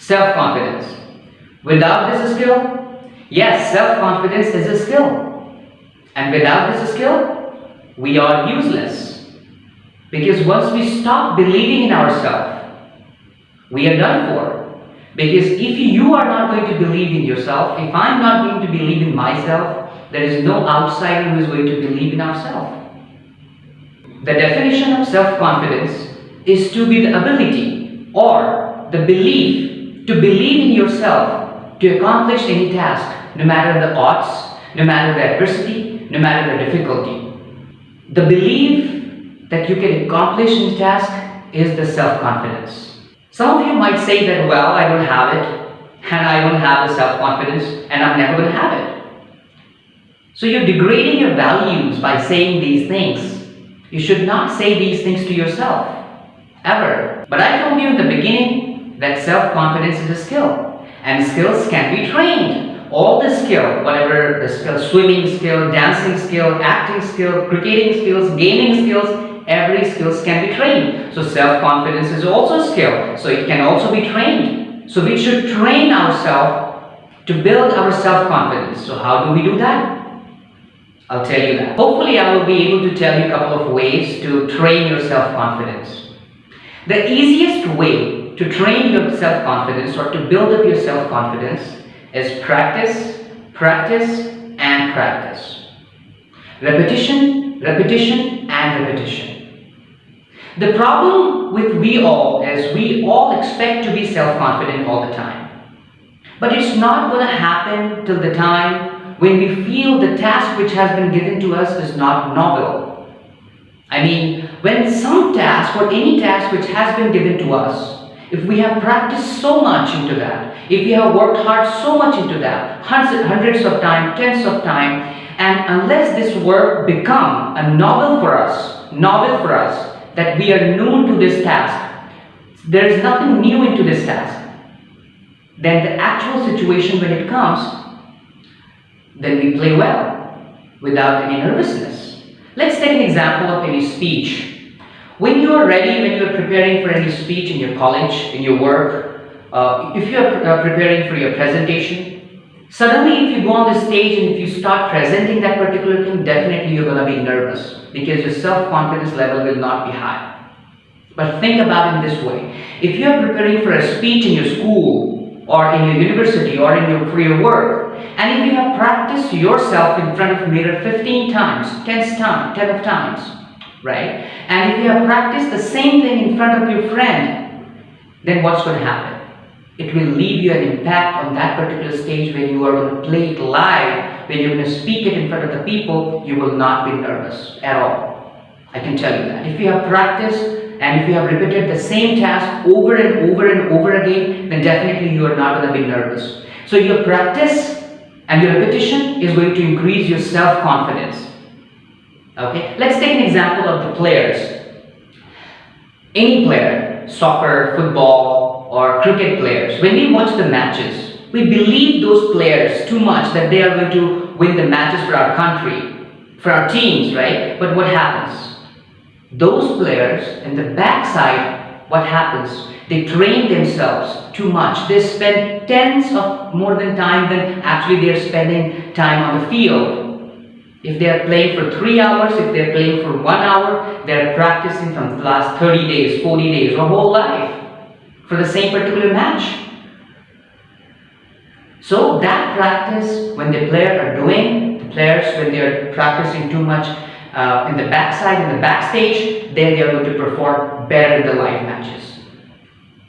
Self-confidence. Without this skill, yes, self-confidence is a skill. And without this skill, we are useless. Because once we stop believing in ourselves, we are done for. Because if you are not going to believe in yourself, if I'm not going to believe in myself, there is no outsider who is going to believe in ourselves. The definition of self-confidence is to be the ability or the belief to believe in yourself to accomplish any task, no matter the odds, no matter the adversity, no matter the difficulty. The belief that you can accomplish any task is the self-confidence. Some of you might say that, well, I don't have it, and I don't have the self-confidence, and I'm never going to have it. So you're degrading your values by saying these things. You should not say these things to yourself, ever. But I told you in the beginning that self-confidence is a skill, and skills can be trained. All the skill, whatever the skill, swimming skill, dancing skill, acting skill, cricketing skills, gaming skills, every skills can be trained. So self-confidence is also a skill, so it can also be trained. So we should train ourselves to build our self-confidence. So how do we do that? I'll tell you that. Hopefully I will be able to tell you a couple of ways to train your self-confidence. The easiest way to train your self-confidence or to build up your self-confidence is practice, practice, and practice. Repetition, repetition, and repetition. The problem with we all is we all expect to be self-confident all the time. But it's not going to happen till the time when we feel the task which has been given to us is not novel. I mean, when some task or any task which has been given to us, if we have practiced so much into that, if we have worked hard so much into that, hundreds of times, tens of times, and unless this work become a novel for us, that we are new to this task, there is nothing new into this task, then the actual situation when it comes, then we play well without any nervousness. Let's take an example of any speech. When you are ready, when you are preparing for any speech in your college, in your work, if you are preparing for your presentation, suddenly if you go on the stage and if you start presenting that particular thing, definitely you're going to be nervous because your self-confidence level will not be high. But think about it this way. If you are preparing for a speech in your school, or in your university, or for your work, and if you have practiced yourself in front of a mirror 15 times, 10 times, right? And if you have practiced the same thing in front of your friend, then what's going to happen? It will leave you an impact on that particular stage when you are going to play it live, when you're going to speak it in front of the people, you will not be nervous at all. I can tell you that. If you have practiced and if you have repeated the same task over and over and over again, then definitely you are not going to be nervous. So your practice and your repetition is going to increase your self-confidence. Okay, let's take an example of the players. Any player, soccer, football, or cricket players, when we watch the matches, we believe those players too much that they are going to win the matches for our country, for our teams, right? But what happens? Those players in the backside, what happens? They train themselves too much. They spend tens of more than time than actually they are spending time on the field. If they are playing for 3 hours, if they are playing for 1 hour, they are practicing from the last 30 days, 40 days, or whole life for the same particular match. So that practice, when the players are doing, the players when they are practicing too much in the backside, in the backstage, then they are going to perform better in the live matches.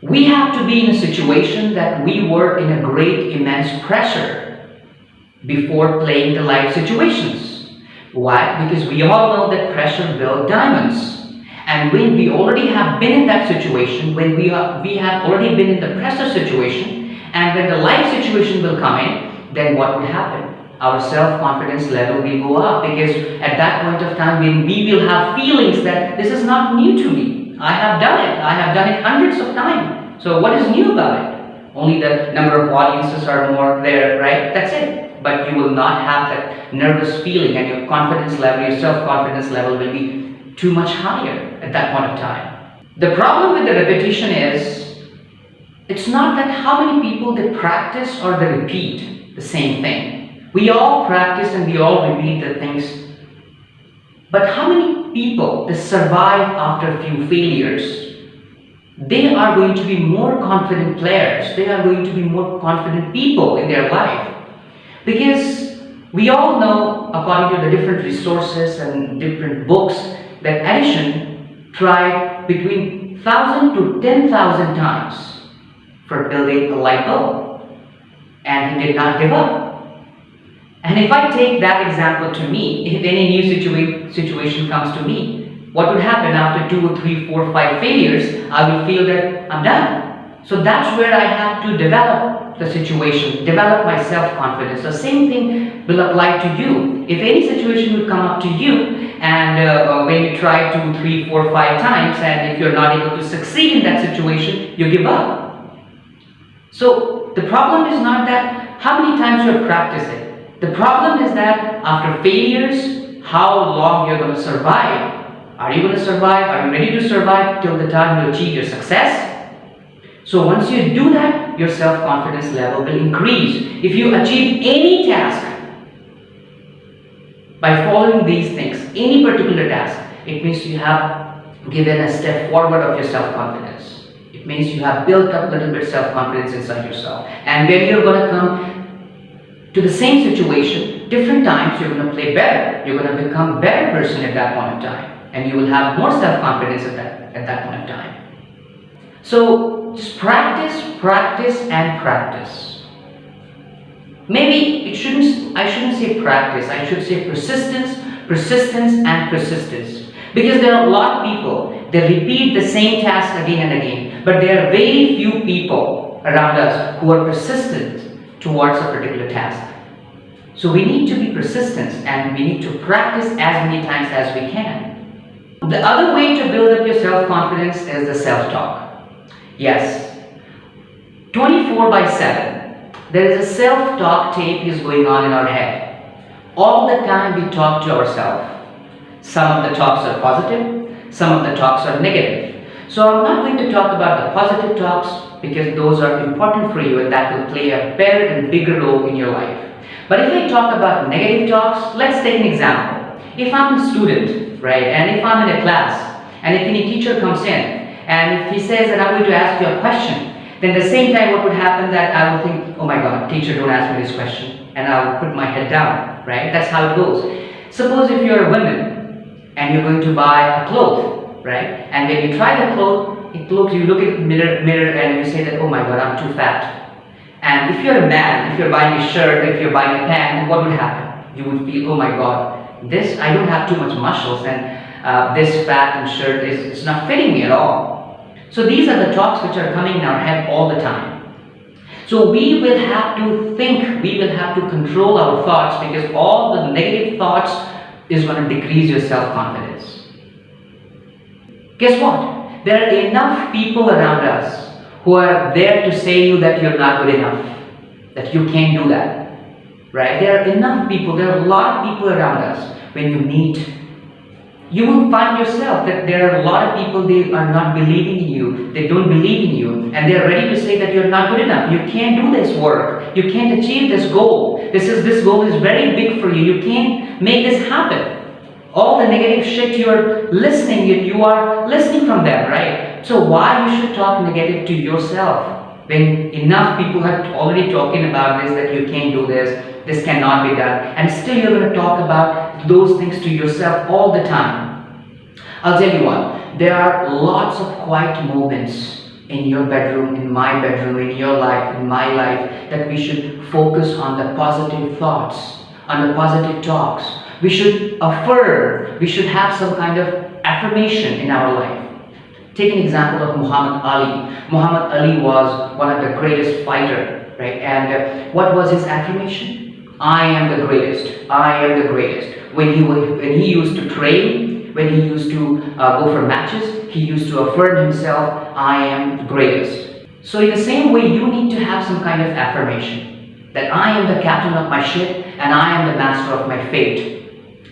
We have to be in a situation that we were in a great, immense pressure before playing the live situations. Why? Because we all know that pressure builds diamonds. And when we already have been in that situation, when we have already been in the pressure situation, and when the live situation will come in, then what would happen? Our self-confidence level will go up, because at that point of time when we will have feelings that this is not new to me. I have done it hundreds of times. So what is new about it? Only the number of audiences are more there, right? That's it. But you will not have that nervous feeling, and your confidence level, your self-confidence level will be too much higher at that point of time. The problem with the repetition is, it's not that how many people they practice or they repeat the same thing. We all practice and we all repeat the things. But how many people they survive after a few failures? They are going to be more confident players. They are going to be more confident people in their life. Because we all know, according to the different resources and different books, that Edison tried between 1,000 to 10,000 times for building a light bulb. And he did not give up. And if I take that example to me, if any new situation comes to me, what would happen after 2 or 3, 4, 5 failures? I will feel that I'm done. So that's where I have to develop the situation, develop my self-confidence. The same thing will apply to you. If any situation will come up to you, and when you try 2, 3, 4, 5 times, and if you're not able to succeed in that situation, you give up. So the problem is not that how many times you're practicing. The problem is that after failures, how long you're going to survive. Are you going to survive? Are you ready to survive till the time you achieve your success? So once you do that, your self-confidence level will increase. If you achieve any task by following these things, any particular task, it means you have given a step forward of your self-confidence. It means you have built up a little bit self-confidence inside yourself. And when you're going to come to the same situation, different times you're going to play better. You're going to become a better person at that point in time. And you will have more self-confidence at that point in time. So just practice, practice, and practice. Maybe I shouldn't say practice. I should say persistence, persistence, and persistence. Because there are a lot of people, they repeat the same task again and again. But there are very few people around us who are persistent towards a particular task. So we need to be persistent and we need to practice as many times as we can. The other way to build up your self-confidence is the self-talk. Yes, 24/7, there is a self-talk tape is going on in our head. All the time we talk to ourselves. Some of the talks are positive, some of the talks are negative. So I'm not going to talk about the positive talks because those are important for you and that will play a better and bigger role in your life. But if I talk about negative talks, let's take an example. If I'm a student, right, and if I'm in a class, and if any teacher comes in, and if he says that I'm going to ask you a question, then at the same time what would happen that I will think, oh my God, teacher, don't ask me this question, and I will put my head down, right? That's how it goes. Suppose if you're a woman, and you're going to buy a cloth, right, and when you try the cloth, you look at the mirror and you say that, oh my God, I'm too fat. And if you're a man, if you're buying a shirt, if you're buying a pant, what would happen? You would feel, oh my God, I don't have too much muscles and this fat and shirt is not fitting me at all. So these are the talks which are coming in our head all the time. So we will have to think, we will have to control our thoughts because all the negative thoughts is going to decrease your self-confidence. Guess what? There are enough people around us who are there to say you that you're not good enough, that you can't do that, right? There are enough people, there are a lot of people around us. When you meet, you will find yourself that there are a lot of people, they are not believing in you, they don't believe in you, and they're ready to say that you're not good enough, you can't do this work, you can't achieve this goal, this goal is very big for you, you can't make this happen. All the negative shit you are listening from them, right? So why you should talk negative to yourself when enough people are already talking about this, that you can't do this cannot be done, and still you're going to talk about those things to yourself all the time. I'll tell you what, there are lots of quiet moments in your bedroom, in my bedroom, in your life, in my life, that we should focus on the positive thoughts, on the positive talks. We should affirm, we should have some kind of affirmation in our life. Take an example of Muhammad Ali. Muhammad Ali was one of the greatest fighter, right? And what was his affirmation? I am the greatest. I am the greatest. When he used to train, when he used to go for matches, he used to affirm himself, I am the greatest. So in the same way, you need to have some kind of affirmation that I am the captain of my ship and I am the master of my fate.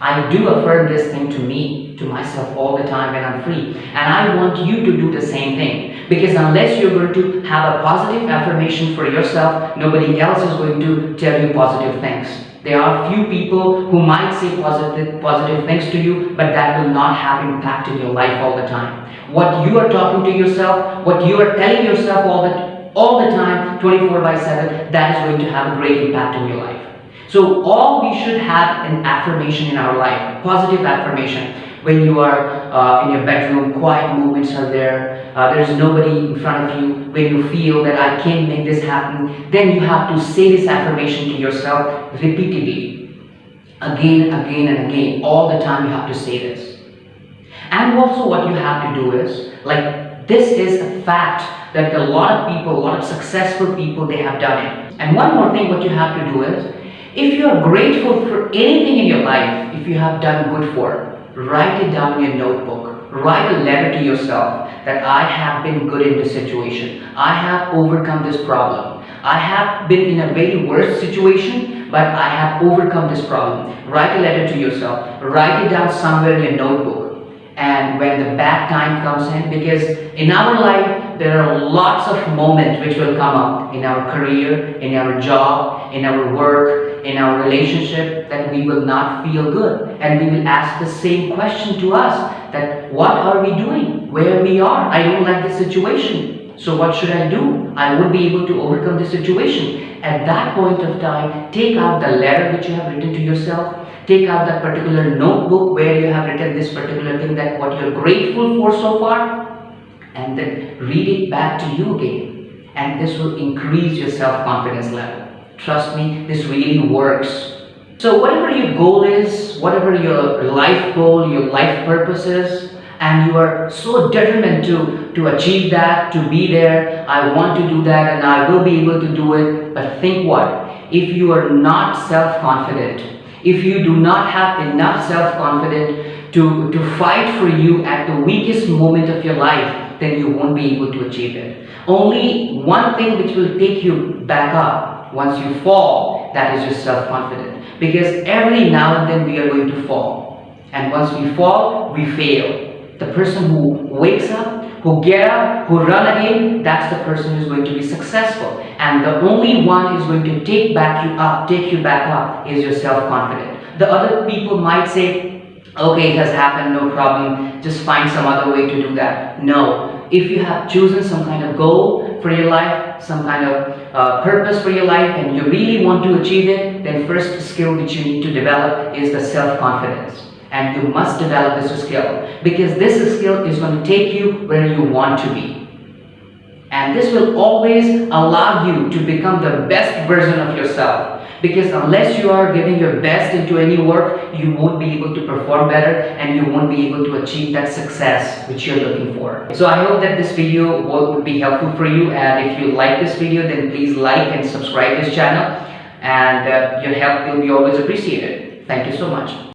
I do affirm this thing to me, to myself all the time when I'm free. And I want you to do the same thing. Because unless you're going to have a positive affirmation for yourself, nobody else is going to tell you positive things. There are few people who might say positive things to you, but that will not have impact in your life all the time. What you are talking to yourself, what you are telling yourself all the time, 24/7, that is going to have a great impact in your life. So all we should have an affirmation in our life, positive affirmation. When you are in your bedroom, quiet moments are there, there's nobody in front of you, when you feel that I can't make this happen, then you have to say this affirmation to yourself repeatedly, again, again and again, all the time you have to say this. And also what you have to do is, like, this is a fact that a lot of people, a lot of successful people, they have done it. And one more thing what you have to do is, if you are grateful for anything in your life, if you have done good for, write it down in your notebook. Write a letter to yourself that I have been good in this situation. I have overcome this problem. I have been in a very worst situation, but I have overcome this problem. Write a letter to yourself. Write it down somewhere in your notebook. And when the bad time comes in, because in our life there are lots of moments which will come up in our career, in our job, in our work, in our relationship, that we will not feel good, and we will ask the same question to us, that what are we doing, where we are, I don't like this situation, so what should I do, I won't be able to overcome this situation. At that point of time, take out the letter which you have written to yourself. Take out that particular notebook where you have written this particular thing, that what you're grateful for so far, and then read it back to you again. And this will increase your self-confidence level. Trust me, this really works. So whatever your goal is, whatever your life goal, your life purpose is, and you are so determined to achieve that, to be there, I want to do that and I will be able to do it. But think what? If you are not self-confident, if you do not have enough self-confidence to fight for you at the weakest moment of your life, then you won't be able to achieve it. Only one thing which will take you back up once you fall, that is your self-confidence. Because every now and then we are going to fall. And once we fall, we fail. The person who wakes up, who get up, who run again, that's the person who is going to be successful. And the only one who is going to take you back up is your self-confidence. The other people might say, okay, it has happened, no problem, just find some other way to do that. No, if you have chosen some kind of goal for your life, some kind of purpose for your life, and you really want to achieve it, then first skill which you need to develop is the self-confidence. And you must develop this skill, because this skill is going to take you where you want to be. And this will always allow you to become the best version of yourself. Because unless you are giving your best into any work, you won't be able to perform better, and you won't be able to achieve that success which you're looking for. So I hope that this video would be helpful for you, and if you like this video, then please like and subscribe this channel, and your help will be always appreciated. Thank you so much.